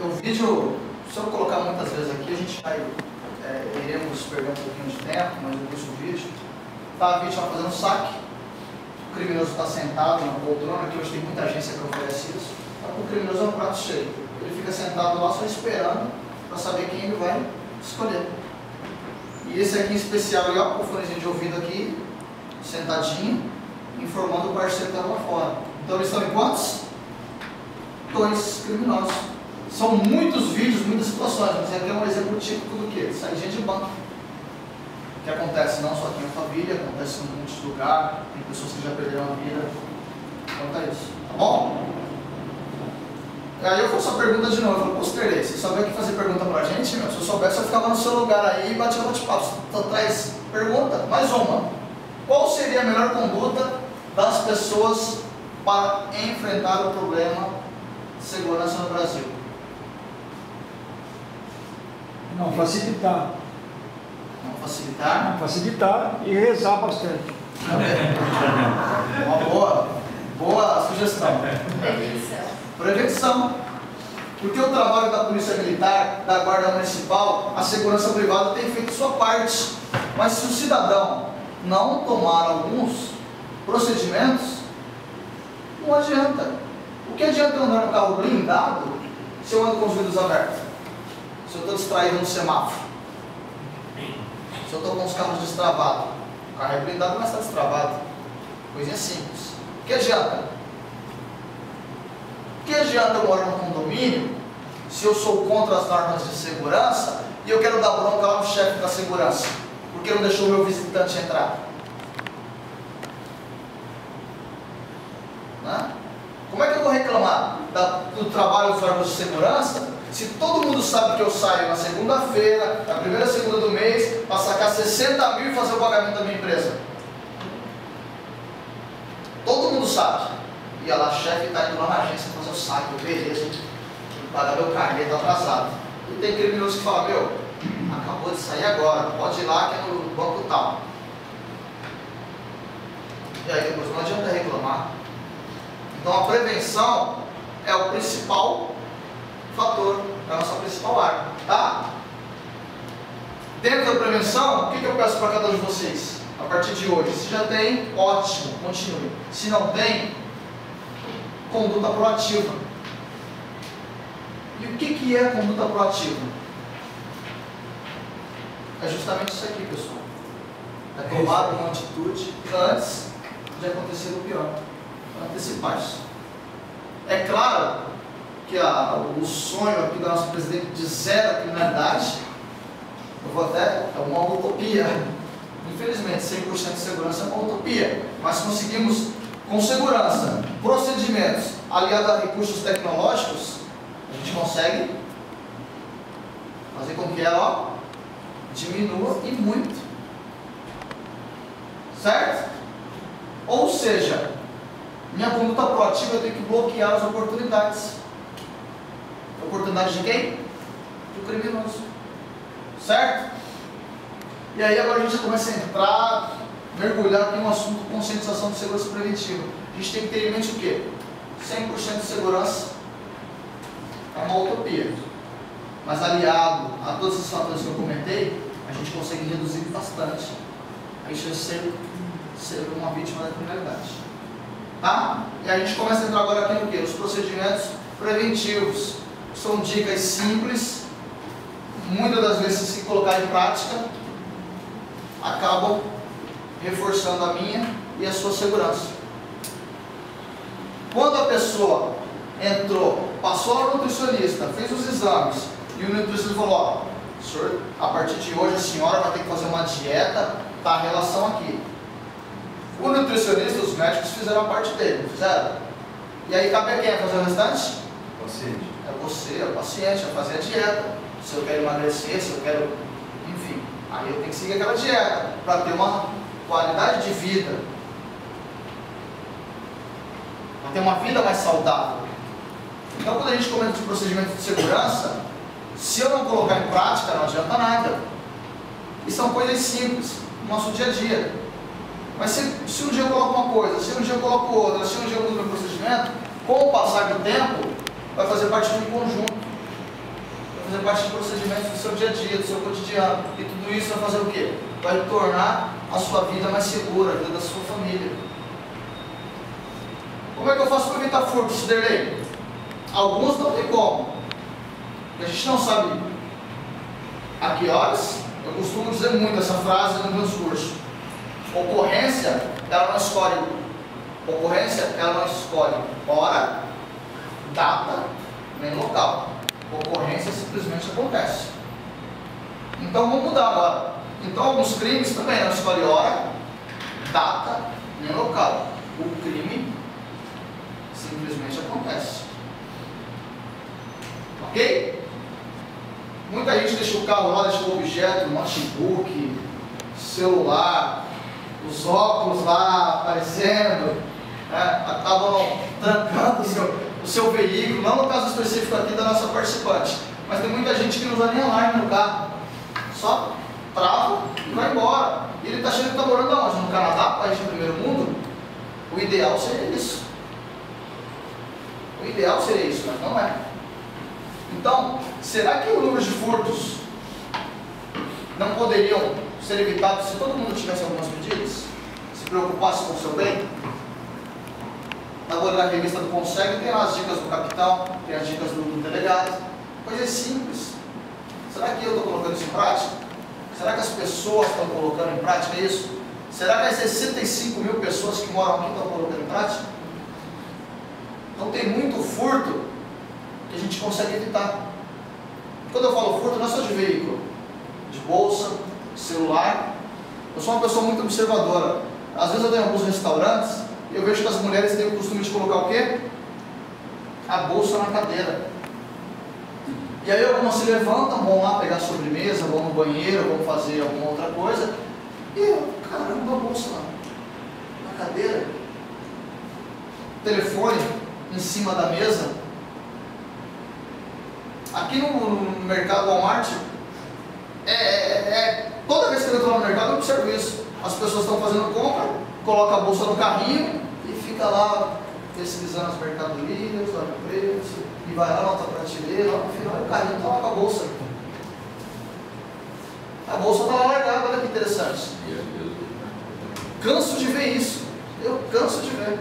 O vídeo, se eu colocar muitas vezes aqui, a gente vai, iremos perder um pouquinho de tempo, mas eu deixo o vídeo. Está a vítima fazendo saque, o criminoso está sentado na poltrona, que hoje tem muita agência que oferece isso. O criminoso é um prato cheio, ele fica sentado lá só esperando para saber quem ele vai escolher. E esse aqui em especial, ele com o fonezinho de ouvido aqui, sentadinho, informando o parceiro que está lá fora. Então eles estão em quantos? 2 criminosos. São muitos vídeos, muitas situações, mas aqui é um exemplo típico do que? Saidinha de banco. Que acontece não só aqui na família, acontece em muitos lugares, tem pessoas que já perderam a vida. Quanto a isso, tá bom? E aí eu faço a pergunta de novo, eu falo, posterei, você sabia que fazer pergunta pra gente, meu? Se eu soubesse, eu ficava no seu lugar aí e batia bate-papo. Então traz pergunta, mais uma. Qual seria a melhor conduta das pessoas para enfrentar o problema de segurança no Brasil? Não facilitar. Não facilitar? Não facilitar e rezar bastante. Uma boa sugestão. Prevenção. Porque o trabalho da Polícia Militar, da Guarda Municipal, a segurança privada tem feito sua parte. Mas se o cidadão não tomar alguns procedimentos, não adianta. O que adianta eu andar no carro blindado se eu ando com os vidros abertos? Se eu estou distraído no semáforo? Se eu estou com os carros destravados? O carro é blindado, mas está destravado. Coisinha simples. O que adianta? O que adianta eu morar no condomínio se eu sou contra as normas de segurança e eu quero dar bronca lá no chefe da segurança porque não deixou o meu visitante entrar? Né? Como é que eu vou reclamar do trabalho dos órgãos de segurança se todo mundo sabe que eu saio na segunda-feira, na primeira segunda do mês, para sacar 60 mil e fazer o pagamento da minha empresa? Todo mundo sabe. E lá, chefe está indo lá na agência fazer o saque, beleza, pagar meu carnê, está atrasado. E tem criminoso que fala, meu, acabou de sair agora, pode ir lá que é no banco tal. E aí depois não adianta reclamar. Então a prevenção é o principal fator, é a nossa principal arma, tá? Dentro da prevenção, o que eu peço para cada um de vocês? A partir de hoje, se já tem, ótimo, continue. Se não tem, conduta proativa. E o que é conduta proativa? É justamente isso aqui, pessoal. É tomar uma atitude antes de acontecer o pior. Antecipar isso. É claro que o sonho aqui do nosso presidente de zero criminalidade, eu vou até, é uma utopia, Infelizmente, 100% de segurança é uma utopia, mas conseguimos, com segurança, procedimentos aliados a recursos tecnológicos, a gente consegue fazer com que ela diminua e muito. Certo? Ou seja, minha conduta proativa eu tenho que bloquear as oportunidades. Oportunidade de quem? Do criminoso. Certo? E aí agora a gente já começa a entrar, mergulhar aqui no assunto de conscientização de segurança preventiva. A gente tem que ter em mente o quê? 100% de segurança é uma utopia. Mas aliado a todos esses fatores que eu comentei, a gente consegue reduzir bastante a chance de ser uma vítima da criminalidade. Tá? E a gente começa a entrar agora aqui no quê? Os procedimentos preventivos. São dicas simples, muitas das vezes se colocar em prática, acabam reforçando a minha e a sua segurança. Quando a pessoa entrou, passou ao nutricionista, fez os exames, e o nutricionista falou, ó, senhor, a partir de hoje a senhora vai ter que fazer uma dieta, tá a relação aqui. O nutricionista, os médicos fizeram a parte dele, não fizeram? E aí cabe a quem fazer o restante? O paciente. É você, é o paciente, a fazer a dieta. Se eu quero emagrecer, se eu quero, enfim, aí eu tenho que seguir aquela dieta para ter uma qualidade de vida, para ter uma vida mais saudável. Então, quando a gente comenta de procedimento de segurança, se eu não colocar em prática, não adianta nada. E são coisas simples, no nosso dia a dia. Mas se um dia eu coloco uma coisa, se um dia eu coloco outra, se um dia eu mudo meu procedimento, com o passar do tempo, vai fazer parte de um conjunto. Vai fazer parte de procedimentos do seu dia a dia, do seu cotidiano. E tudo isso vai fazer o quê? Vai tornar a sua vida mais segura, a vida da sua família. Como é que eu faço para evitar furto, Ciderley? Alguns não tem como. A gente não sabe a que horas. Eu costumo dizer muito essa frase no meu discurso. Ocorrência, ela não escolhe. Ocorrência, ela não escolhe hora, data, nem local. Ocorrência simplesmente acontece. Então vamos mudar agora. Então alguns crimes também não escolhe hora, data, nem local. O crime simplesmente acontece. Ok? Muita gente deixa o carro lá, deixa o objeto, notebook, celular, os óculos lá aparecendo, né? Acabam trancando o seu veículo, não no caso específico aqui da nossa participante, mas tem muita gente que não usa nem alarme no carro, só trava e vai embora. E ele está achando que está morando aonde? No Canadá, país de primeiro mundo? O ideal seria isso. O ideal seria isso, mas não é. Então, será que o número de furtos não poderiam ser evitados se todo mundo tivesse algumas medidas? Se preocupasse com o seu bem? Agora na revista do Consegue tem lá as dicas do capitão, tem as dicas do delegado. Coisas simples. Será que eu estou colocando isso em prática? Será que as pessoas estão colocando em prática isso? Será que as 65 mil pessoas que moram aqui estão colocando em prática? Então tem muito furto que a gente consegue evitar. Quando eu falo furto, não é só de veículo, de bolsa, de celular. Eu sou uma pessoa muito observadora. Às vezes eu tenho em alguns restaurantes e eu vejo que as mulheres têm o costume de colocar o quê? A bolsa na cadeira. E aí algumas se levantam, vão lá pegar a sobremesa, vão no banheiro, vão fazer alguma outra coisa. E eu, caramba, a bolsa na cadeira. Telefone em cima da mesa. Aqui no mercado Walmart, toda vez que eu entro lá no mercado eu observo isso. As pessoas estão fazendo compra, colocam a bolsa no carrinho e fica lá pesquisando as mercadorias, olha o preço, e vai lá na outra prateleira, lá no final o carrinho está lá com a bolsa. A bolsa está lá largada, olha que interessante. Canso de ver isso. Eu canso de ver.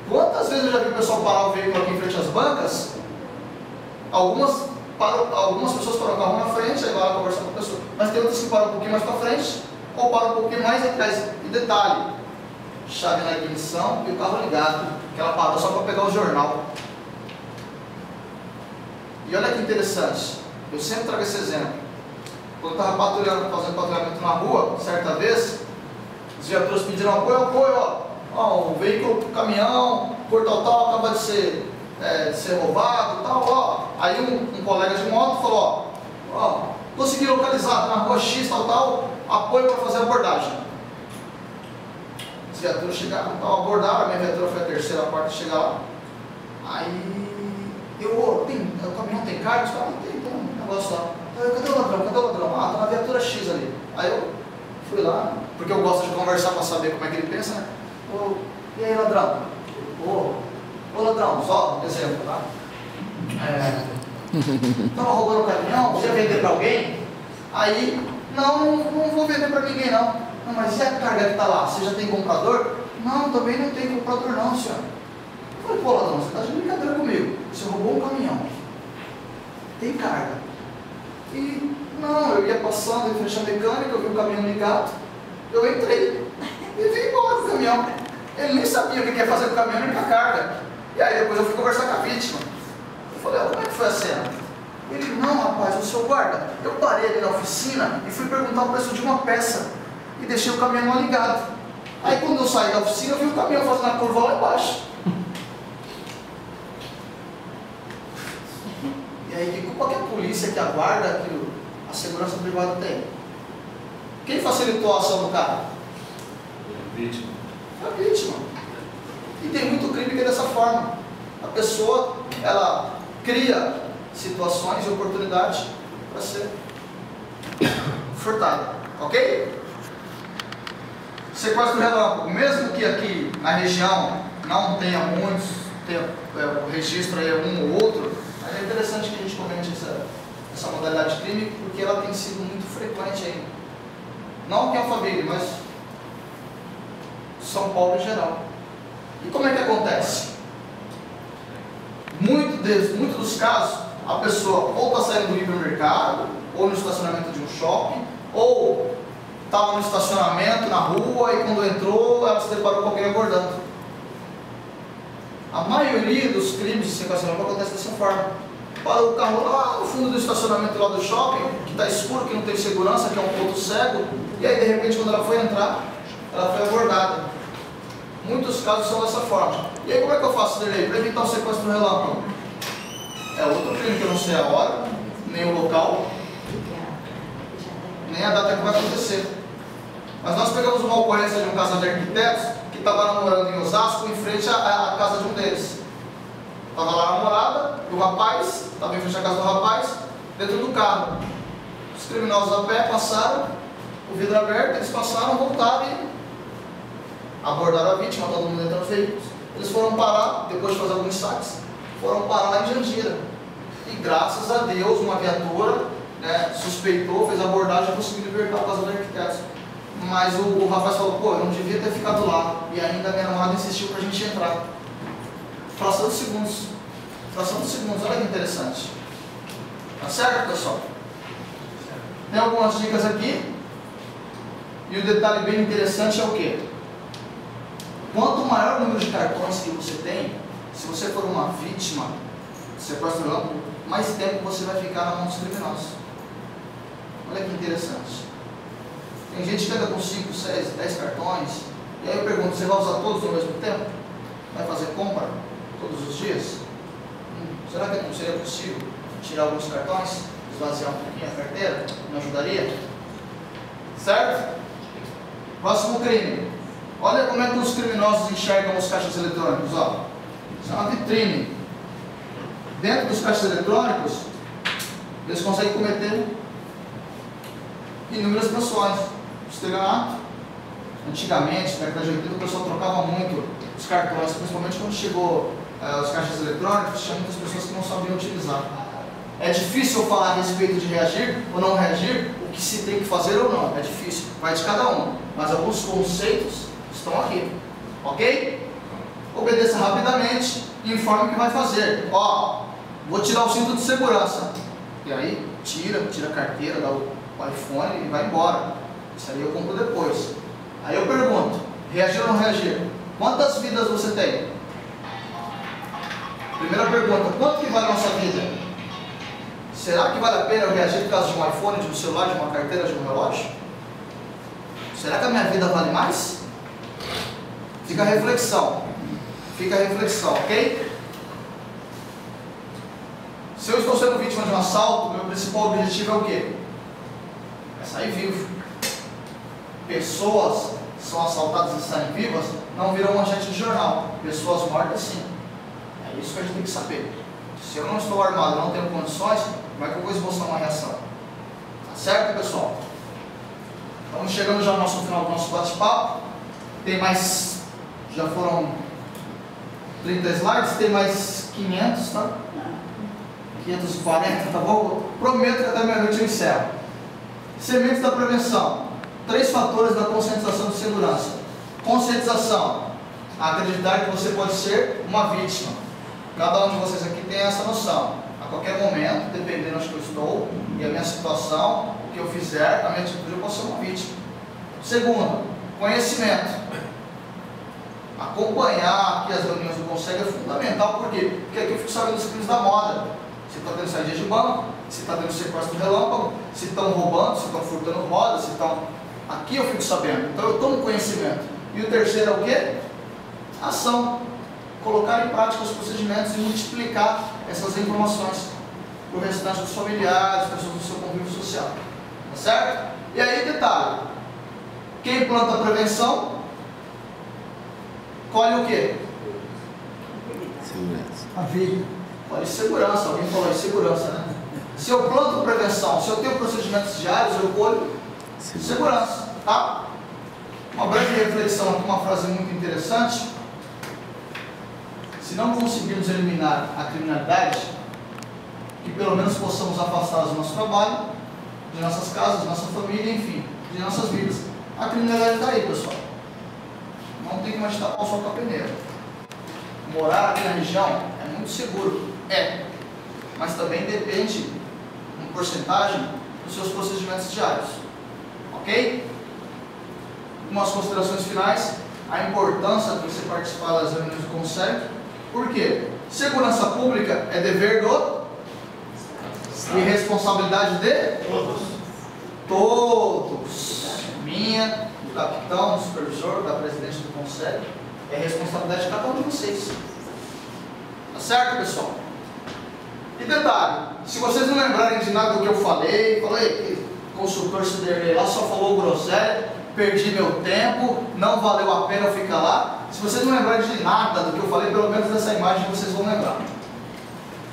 Quantas vezes eu já vi o pessoal parar o veículo aqui em frente às bancas? Algumas pessoas param o carro na frente, aí vai lá conversar com a pessoa. Mas tem outras que param um pouquinho mais para frente, ou param um pouquinho mais atrás. E detalhe, chave na ignição e o carro ligado, que ela parou só para pegar o jornal. E olha que interessante, eu sempre trago esse exemplo. Quando eu estava patrulhando, fazendo patrulhamento na rua, certa vez, os viaturas pediram apoio, ó, o veículo, o caminhão, por tal, acaba de ser roubado, tal, ó. Aí um colega de moto falou, ó, consegui localizar na rua X, tal, apoio para fazer a abordagem. As viaturas chegaram, tal, abordaram, a minha viatura foi a terceira, a quarta a chegar lá. Aí o caminhão tem carga? Os caras tem um negócio lá. Cadê o ladrão? Ah, tá na viatura X ali. Aí eu fui lá, porque eu gosto de conversar para saber como é que ele pensa, né? E aí, ladrão? Ô ladrão, só um exemplo, tá? Tava roubando o caminhão, você ia vender para alguém? Aí, não vou vender para ninguém não. Não, mas e a carga que tá lá? Você já tem comprador? Não, também não tem comprador não, senhor. Eu falei, pô ladrão, você tá de brincadeira comigo. Você roubou um caminhão. Tem carga. E não, eu ia passando em frente à mecânica, eu vi o caminhão ligado, eu entrei e vim embora do caminhão. Ele nem sabia o que ia fazer com o caminhão nem com a carga. E aí depois eu fui conversar com a vítima. Eu falei, como é que foi a cena? Ele, não rapaz, o senhor guarda, eu parei ali na oficina e fui perguntar o preço de uma peça e deixei o caminhão lá ligado. Aí quando eu saí da oficina, eu vi o caminhão fazendo a curva lá embaixo. E aí, que culpa que a polícia, que a guarda, que a segurança privada tem? Quem facilitou a ação do cara? A vítima. A vítima. E tem muito crime que é dessa forma. A pessoa, ela cria situações e oportunidades para ser furtada. Ok? Sequestro relâmpago. Mesmo que aqui na região não tenha muitos, o registro aí é um ou outro, mas é interessante que a gente comente essa modalidade de crime, porque ela tem sido muito frequente aí. Não aqui em Alphaville, mas São Paulo em geral. E como é que acontece? Muitos dos casos, a pessoa ou está saindo do hipermercado, ou no estacionamento de um shopping, ou estava no estacionamento, na rua, e quando entrou, ela se deparou com alguém abordando. A maioria dos crimes de sequestramento acontece dessa forma. Para o carro lá no fundo do estacionamento lá do shopping, que está escuro, que não tem segurança, que é um ponto cego, e aí de repente quando ela foi entrar, ela foi abordada. Muitos casos são dessa forma. E aí como é que eu faço, Derlei, para evitar o sequestro relâmpago? É outro crime que eu não sei a hora, nem o local, nem a data que vai acontecer. Mas nós pegamos uma ocorrência de um casal de arquitetos que estava namorando em Osasco, em frente à casa de um deles. Estava lá a namorada e o rapaz, estava em frente à casa do rapaz, dentro do carro. Os criminosos a pé passaram, o vidro aberto, eles passaram, voltaram e abordaram a vítima, todo mundo dentro dos veículos. Eles foram parar, depois de fazer alguns saques, foram parar lá em Jandira. E graças a Deus, uma viatura suspeitou, fez a abordagem e conseguiu libertar o casal de arquitetos. Mas o rapaz falou, pô, eu não devia ter ficado lá. E ainda a minha namorada insistiu para a gente entrar. Fração de segundos. Fração de segundos, olha que interessante. Tá certo, pessoal? Tem algumas dicas aqui. E o detalhe bem interessante é o quê? Quanto maior o número de cartões que você tem, se você for uma vítima de sequestro relâmpago, mais tempo você vai ficar na mão dos criminosos. Olha que interessante. Tem gente que anda com 5, 6, 10 cartões. E aí eu pergunto, você vai usar todos ao mesmo tempo? Vai fazer compra todos os dias? Será que não seria possível tirar alguns cartões, esvaziar um pouquinho a carteira? Não ajudaria? Certo? Próximo crime. Olha como é que os criminosos enxergam os caixas eletrônicos. Ó. Isso é uma vitrine. Dentro dos caixas eletrônicos, eles conseguem cometer inúmeras expansões. Estelionato. Antigamente, na década de 80, o pessoal trocava muito os cartões, principalmente quando chegou os caixas eletrônicos, tinha muitas pessoas que não sabiam utilizar. É difícil falar a respeito de reagir ou não reagir, o que se tem que fazer ou não, é difícil, vai de cada um, mas alguns conceitos estão aqui, ok? Obedeça rapidamente e informe o que vai fazer. Ó, vou tirar o cinto de segurança, e aí tira a carteira, dá o iPhone e vai embora. Isso aí eu compro depois. Aí eu pergunto, reagir ou não reagir? Quantas vidas você tem? Primeira pergunta, quanto que vale a nossa vida? Será que vale a pena eu reagir por causa de um iPhone, de um celular, de uma carteira, de um relógio? Será que a minha vida vale mais? Fica a reflexão. Fica a reflexão, ok? Se eu estou sendo vítima de um assalto, meu principal objetivo é o quê? É sair vivo. Pessoas são assaltadas e saem vivas, não viram manchete de jornal. Pessoas mortas, sim. É isso que a gente tem que saber. Se eu não estou armado, não tenho condições, como é que eu vou esboçar uma reação? Tá certo, pessoal? Estamos chegando já no nosso final do nosso bate-papo. Tem mais, já foram 30 slides, tem mais 500, tá? 540, tá bom? Prometo que até meia-noite eu encerro. Sementes da prevenção. 3 fatores da conscientização de segurança. Conscientização. Acreditar que você pode ser uma vítima. Cada um de vocês aqui tem essa noção. A qualquer momento, dependendo de onde eu estou e a minha situação, o que eu fizer, a minha atitude, eu posso ser uma vítima. Segundo, conhecimento. Acompanhar aqui as reuniões do Conselho é fundamental. Por quê? Porque aqui eu fico sabendo dos crimes da moda. Se está tendo saída de banco, se está tendo sequestro relâmpago, se estão roubando, se estão furtando rodas, se estão... Aqui eu fico sabendo. Então eu tomo conhecimento. E o terceiro é o quê? Ação. Colocar em prática os procedimentos e multiplicar essas informações para o restante dos familiares, pessoas do seu convívio social. Tá certo? E aí, detalhe. Quem planta a prevenção, colhe o quê? Segurança. A vida. Colhe segurança. Alguém falou aí, segurança, né? Se eu planto prevenção, se eu tenho procedimentos diários, eu colho segurança. Tá? Uma breve reflexão aqui, uma frase muito interessante. Se não conseguirmos eliminar a criminalidade, que pelo menos possamos afastá-los do nosso trabalho, de nossas casas, de nossa família, enfim, de nossas vidas. A criminalidade está aí, pessoal. Não tem como a gente tapar o sol com a peneira. Morar aqui na região é muito seguro, mas também depende, em porcentagem, dos seus procedimentos diários. Ok? Umas considerações finais. A importância de você participar das reuniões do Conselho. Por quê? Segurança pública é dever do e responsabilidade de todos. Minha, do capitão, do supervisor, da presidente do Conselho. É responsabilidade de cada um de vocês. Tá certo, pessoal? E detalhe, se vocês não lembrarem de nada do que eu falei, consultor Ciderley lá só falou groselha, perdi meu tempo, não valeu a pena eu ficar lá. Se vocês não lembrarem de nada do que eu falei, pelo menos dessa imagem vocês vão lembrar.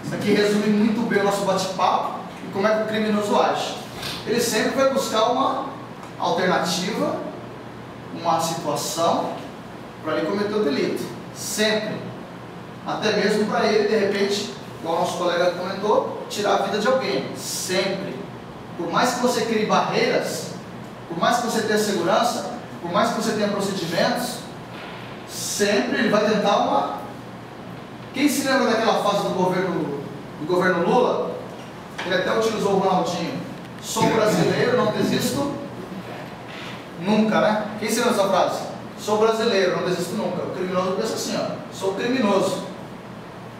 Isso aqui resume muito bem o nosso bate-papo e como é que o criminoso age. Ele sempre vai buscar uma alternativa, uma situação para ele cometer o delito. Sempre. Até mesmo para ele, de repente, igual o nosso colega comentou, tirar a vida de alguém. Sempre. Por mais que você crie barreiras, por mais que você tenha segurança, por mais que você tenha procedimentos, sempre ele vai tentar uma... Quem se lembra daquela fase do governo Lula? Ele até utilizou o Ronaldinho. Sou brasileiro, não desisto nunca, né? Quem se lembra dessa frase? Sou brasileiro, não desisto nunca. O criminoso pensa assim, ó, sou criminoso,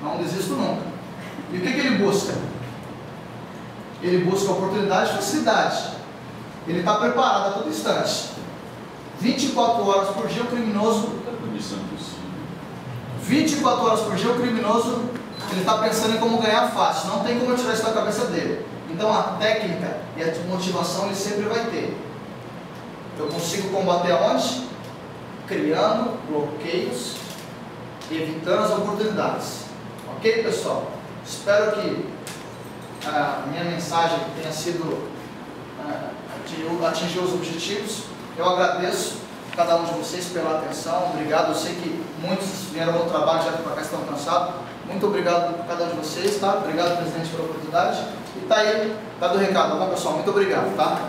não desisto nunca. E o que ele busca? Ele busca oportunidade e facilidade. Ele está preparado a todo instante. 24 horas por dia o criminoso... 24 horas por dia o criminoso, ele está pensando em como ganhar fácil. Não tem como eu tirar isso da cabeça dele. Então a técnica e a motivação ele sempre vai ter. Eu consigo combater aonde? Criando bloqueios e evitando as oportunidades. Ok, pessoal? Espero que a minha mensagem tenha sido atingir os objetivos. Eu agradeço cada um de vocês pela atenção. Obrigado. Eu sei que muitos vieram ao trabalho já para cá, estão cansados. Muito obrigado a cada um de vocês, tá? Obrigado, presidente, pela oportunidade. E tá aí, tá do recado, tá bom, pessoal? Muito obrigado, tá?